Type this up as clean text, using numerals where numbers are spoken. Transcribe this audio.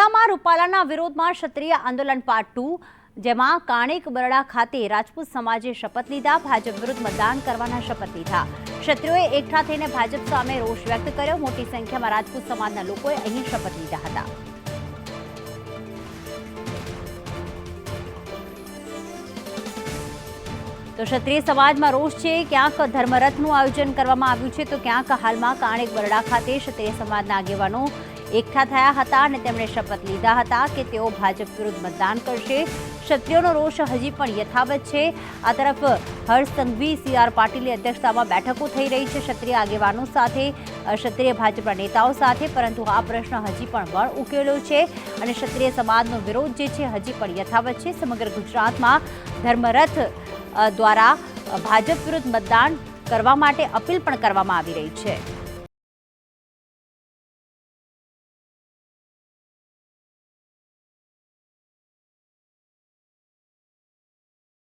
ઉનામાં રૂપાલાના વિરોધમાં ક્ષત્રિય આંદોલન પાર્ટ 2, જેમાં કાણેક બરડા ખાતે રાજપૂત સમાજે શપથ લીધા. ભાજપ વિરુદ્ધ મતદાન કરવાના શપથ લીધા. ક્ષત્રિયોએ એકઠા થઈને ભાજપ સામે રોષ વ્યક્ત કર્યો. મોટી સંખ્યામાં રાજપૂત સમાજના લોકોએ અહીં શપથ લીધા હતા. તો ક્ષત્રિય સમાજમાં રોષ છે. ક્યાંક ધર્મરથનું આયોજન કરવામાં આવ્યું છે, તો ક્યાંક હાલમાં કાણેક બરડા ખાતે ક્ષત્રિય સમાજના આગેવાનો એકઠા થયા હતા અને તેમણે શપથ લીધા હતા કે તેઓ ભાજપ વિરુદ્ધ મતદાન કરશે. ક્ષત્રિયોનો રોષ હજી પણ યથાવત છે. આ તરફ હર્ષ સંઘવી, CR પાટીલની અધ્યક્ષતામાં બેઠકો થઈ રહી છે ક્ષત્રિય આગેવાનો સાથે, ક્ષત્રિય ભાજપના નેતાઓ સાથે, પરંતુ આ પ્રશ્ન હજી પણ વણ ઉકેલ્યો છે અને ક્ષત્રિય સમાજનો વિરોધ જે છે હજી પણ યથાવત છે. સમગ્ર ગુજરાતમાં ધર્મરથ દ્વારા ભાજપ વિરુદ્ધ મતદાન કરવા માટે અપીલ પણ કરવામાં આવી રહી છે.